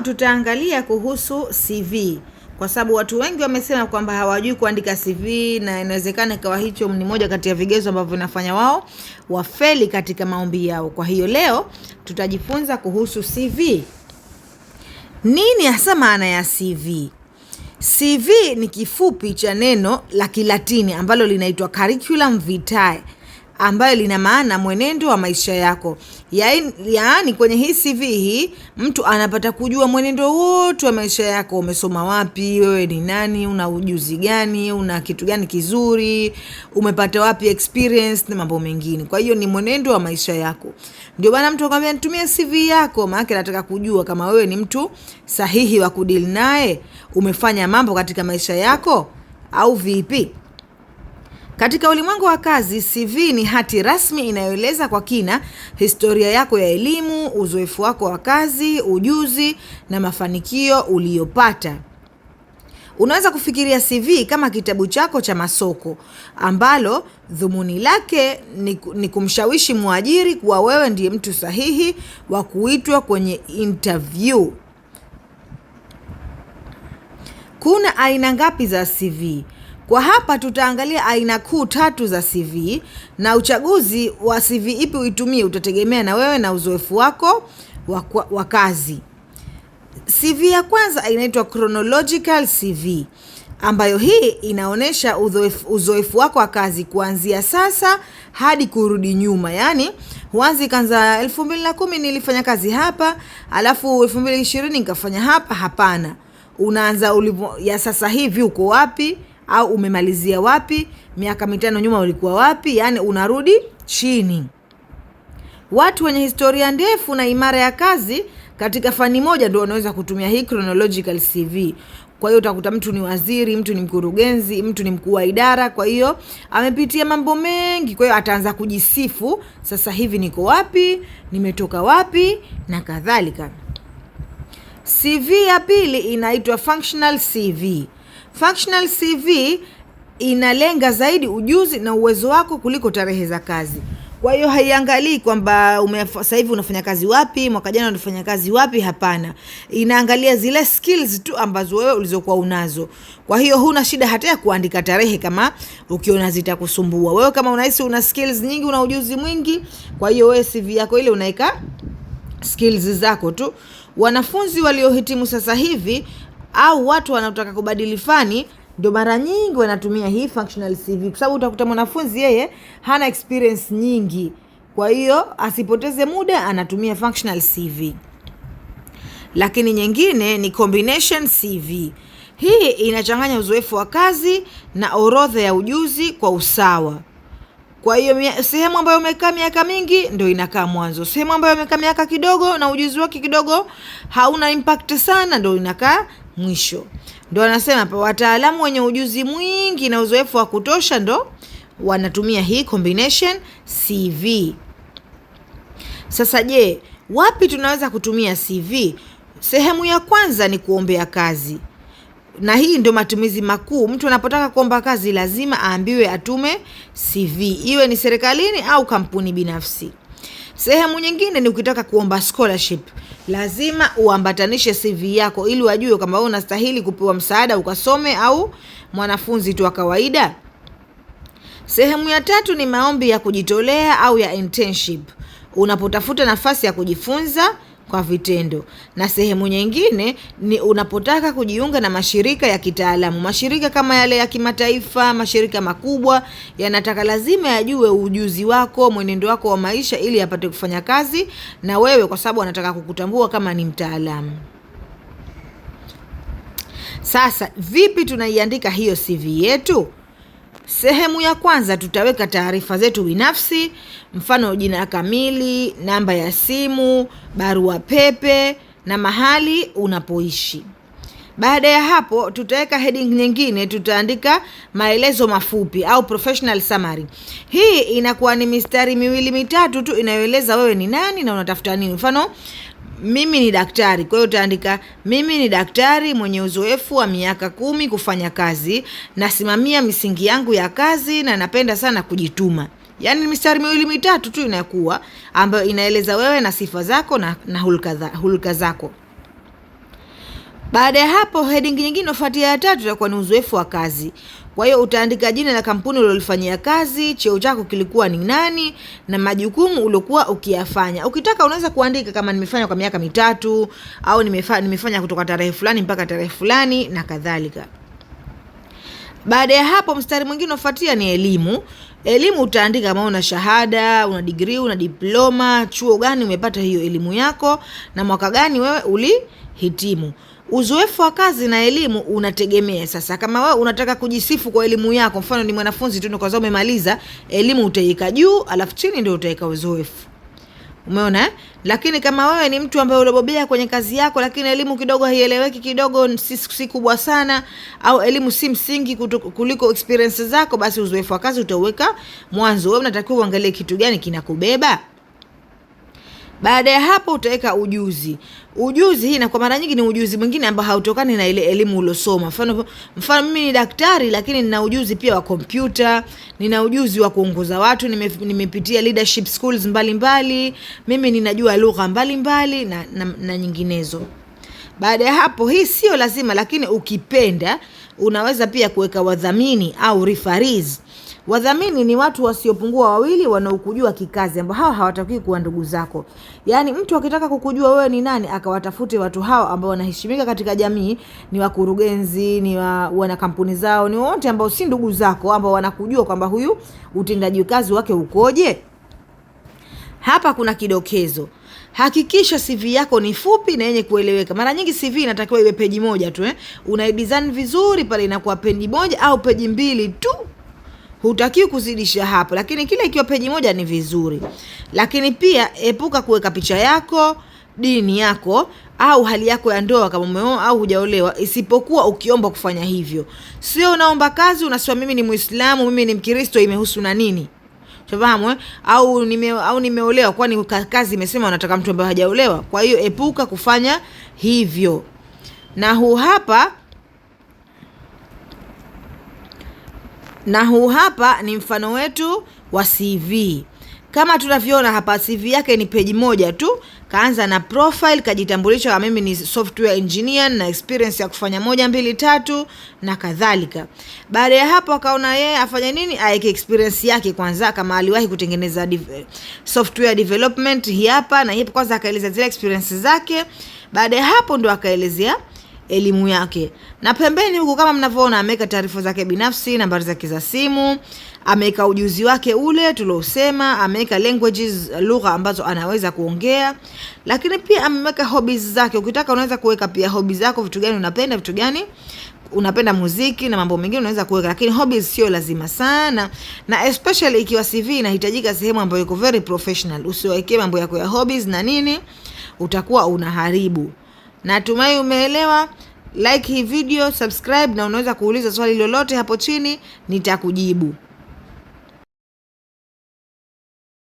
Leo tutaangalia kuhusu CV kwa sababu watu wengi wamesema kwamba hawajui kuandika CV na inawezekana ikawa hicho ni moja kati ya vigezo ambavyo vinafanya wao wafeli katika maombi yao. Kwa hiyo leo tutajifunza kuhusu CV. Nini hasa maana ya CV? CV ni kifupi cha neno la Kilatini ambalo linaitwa curriculum vitae, ambayo lina maana mwenendo wa maisha yako. Yaani kwenye hii CV hii mtu anapata kujua mwenendo wote wa maisha yako. Umesoma wapi, wewe ni nani, una ujuzi gani, una kitu gani kizuri, umepata wapi experience na mambo mengine. Kwa hiyo ni mwenendo wa maisha yako. Ndio bana mtu akwambia nitumie CV yako, maana anataka kujua kama wewe ni mtu sahihi wa kudeal naye, umefanya mambo katika maisha yako au vipi. Katika ulimwengu wa kazi, CV ni hati rasmi inayoeleza kwa kina historia yako ya elimu, uzoefu wako wa kazi, ujuzi na mafanikio uliyopata. Unaweza kufikiria CV kama kitabu chako cha masoko ambalo dhumuni lake ni kumshawishi mwajiri kuwa wewe ndiye mtu sahihi wa kuitwa kwenye interview. Kuna aina ngapi za CV? Kwa hapa tutaangalia aina kuu 3 za CV, na uchaguzi wa CV ipi uitumie utategemea na wewe na uzoefu wako wa kazi. CV ya kwanza inaitwa chronological CV, ambayo hii inaonesha uzoefu wako wa kazi kuanzia sasa hadi kurudi nyuma. Yaani huanzi kanza 2010 nilifanya kazi hapa, alafu 2020 nikafanya hapa. Hapana. Unaanza ya sasa hivi uko wapi, au umemalizia wapi, miaka 5 nyuma ulikuwa wapi, yani unarudi chini. Watu wenye historia ndefu na imara ya kazi katika fani moja ndio wanaweza kutumia hii chronological CV. Kwa hiyo utakuta mtu ni waziri, mtu ni mkurugenzi, mtu ni mkuu wa idara, kwa hiyo amepitia mambo mengi, kwa hiyo ataanza kujisifu, sasa hivi niko wapi, nimetoka wapi na kadhalika. CV ya pili inaitwa functional CV. Functional CV inalenga zaidi ujuzi na uwezo wako kuliko tarehe za kazi. Kwa hiyo haiangalii kwamba sasa hivi unafanya kazi wapi, mwaka jana unafanya kazi wapi. Hapana. Inaangalia zile skills tu ambazo wewe ulizokuwa unazo. Kwa hiyo huna shida hata ya kuandika tarehe kama ukiona zitakusumbua. Wewe kama unahisi una skills nyingi, una ujuzi mwingi, kwa hiyo wewe CV yako ile unaika skills zako tu. Wanafunzi waliohitimu sasa hivi au watu wanaotaka kubadili fani ndio mara nyingi wanatumia hii functional CV, kwa sababu utakuta mwanafunzi yeye hana experience nyingi, kwa hiyo asipoteze muda anatumia functional CV. Lakini nyingine ni combination CV. Hii inachanganya uzoefu wa kazi na orodha ya ujuzi kwa usawa. Kwa hiyo sehemu ambayo umekaa miaka mingi ndio inakaa mwanzo. Sehemu ambayo umekaa miaka kidogo na ujuzi wake kidogo hauna impact sana ndio inakaa mwisho. Ndio anasema hapa wataalamu wenye ujuzi mwingi na uzoefu wa kutosha ndio wanatumia hii combination CV. Sasa je, wapi tunaweza kutumia CV? Sehemu ya kwanza ni kuombea kazi. Na hii ndio matumizi makuu. Mtu anapotaka kuomba kazi lazima aambiwe atume CV, iwe ni serikalini au kampuni binafsi. Sehemu nyingine ni ukitaka kuomba scholarship, lazima uambatanishe CV yako ili wajue kama wewe unastahili kupewa msaada ukasome au mwanafunzi tu wa kawaida. Sehemu ya 3 ni maombi ya kujitolea au ya internship, unapotafuta nafasi ya kujifunza kwa vitendo. Na sehemu nyingine ni unapotaka kujiunga na mashirika ya kitaalamu. Mashirika kama yale ya kimataifa, mashirika makubwa yanataka lazima yajue ujuzi wako, mwenendo wako wa maisha ili apate kufanya kazi na wewe, kwa sababu wanataka kukutambua kama ni mtaalamu. Sasa vipi tunaiandika hiyo CV yetu? Sehemu ya kwanza tutaweka taarifa zetu binafsi, mfano jina kamili, namba ya simu, barua pepe na mahali unapoishi. Baada ya hapo tutaweka heading nyingine, tutaandika maelezo mafupi au professional summary. Hii inakuwa ni mistari 2-3 tu inayoeleza wewe ni nani na unatafuta nini. Mfano mimi ni daktari, kwa hiyo utaandika mimi ni daktari mwenye uzoefu wa miaka 10 kufanya kazi, nasimamia misingi yangu ya kazi na napenda sana kujituma. Yaani mistari 2-3 tu inakuwa ambayo inaeleza wewe na sifa zako na hulka zako. Baada ya hapo, heading nyingine inafuatia ya 3 itakuwa ni uzoefu wa kazi. Kwa hiyo utaandika jina la kampuni ulilofanyia kazi, cheo chako kilikuwa ni nani, na majukumu uliokuwa ukiyafanya. Ukitaka unaweza kuandika kama nimefanya kwa miaka 3 au nimefanya kutoka tarehe fulani mpaka tarehe fulani na kadhalika. Baada ya hapo, mstari mwingine unafuatia ni elimu. Elimu utaandika kama una shahada, una degree, una diploma, chuo gani umepata hiyo elimu yako na mwaka gani wewe ulihitimu. Uzoefu wa kazi na elimu unategemea. Sasa kama wewe unataka kujisifu kwa elimu yako, mfano ni mwanafunzi tu kwa sababu umemaliza, elimu utaiweka juu, alafu chini ndio utaweka uzoefu. Umeona eh? Lakini kama wewe ni mtu ambaye ulibobea kwenye kazi yako lakini elimu kidogo haieleweki, kidogo si kubwa sana, au elimu si msingi kuliko experience zako, basi uzoefu wa kazi utauweka mwanzo. Wewe unatakiwa uangalie kitu gani kinakubeba. Baada ya hapo utaweka ujuzi. Ujuzi hii na kwa mara nyingi ni ujuzi mwingine ambao hautokani na ile elimu ulosoma. Mfano mimi ni daktari lakini nina ujuzi pia wa kompyuta, nina ujuzi wa kuongoza watu, nimepitia leadership schools mbalimbali, mimi ninajua lugha mbalimbali na nyinginezo. Baada ya hapo, hii sio lazima lakini ukipenda unaweza pia kuweka wadhamini au referees. Wadhamini ni watu wasiopungua 2 wanaokujua kikazi, ambao hao hawatakiwi kuwa ndugu zako. Yaani mtu akitaka kukujua wewe ni nani, akawatafute watu hao ambao wanaheshimika katika jamii, ni wakurugenzi, ni wana kampuni zao, ni wote ambao si ndugu zako, ambao wanakujua kwamba huyu utendaji kazi wake ukoje. Hapa kuna kidokezo. Hakikisha CV yako ni fupi na yenye kueleweka. Mara nyingi CV inatakiwa iwe peji moja tu Unaidesign vizuri pale inakuwa peji moja au peji 2 tu. Hutakiwi kuzidisha hapo, lakini kile ikiwa peji moja ni vizuri. Lakini pia epuka kuweka picha yako, dini yako au hali yako ya ndoa kama umeoa au hujaolewa, isipokuwa ukiomba kufanya hivyo. Sio unaomba kazi unasema mimi ni Muislamu, mimi ni Mkristo, imehusu na nini? Fahamu au nimeolewa, kwani kazi imesema unataka mtu ambaye hajaolewa. Kwa hiyo epuka kufanya hivyo. Na huu hapa ni mfano wetu wa CV. Kama tunavyoona hapa, CV yake ni peji moja tu. Kaanza na profile, kajitambulisha kama mimi ni software engineer na experience ya kufanya 1 2 3 na kadhalika. Baada ya hapo akaona yeye afanye nini, aeke experience yake kwanza, kama aliwahi kutengeneza software development hii hapa na hii kwanza, akaeleza zile experience zake. Baada ya hapo ndo akaelezea elimu yake. Na pembeni huku kama mnavyoona ameweka taarifa zake binafsi, nambari zake za simu, ameweka ujuzi wake ule tuliosema, ameweka languages, lugha ambazo anaweza kuongea, lakini pia ameweka hobbies zake. Ukitaka unaweza kuweka pia hobbies zako, vitu gani unapenda, vitu gani unapenda, muziki na mambo mengine unaweza kuweka, lakini hobbies sio lazima sana, na especially ikiwa CV inahitajika sehemu ambayo iko very professional. Usiweke mambo yako ya hobbies na nini, utakuwa unaharibu. Natumai umeelewa. Like hii video, subscribe, na unaweza kuuliza swali lolote hapo chini nitakujibu.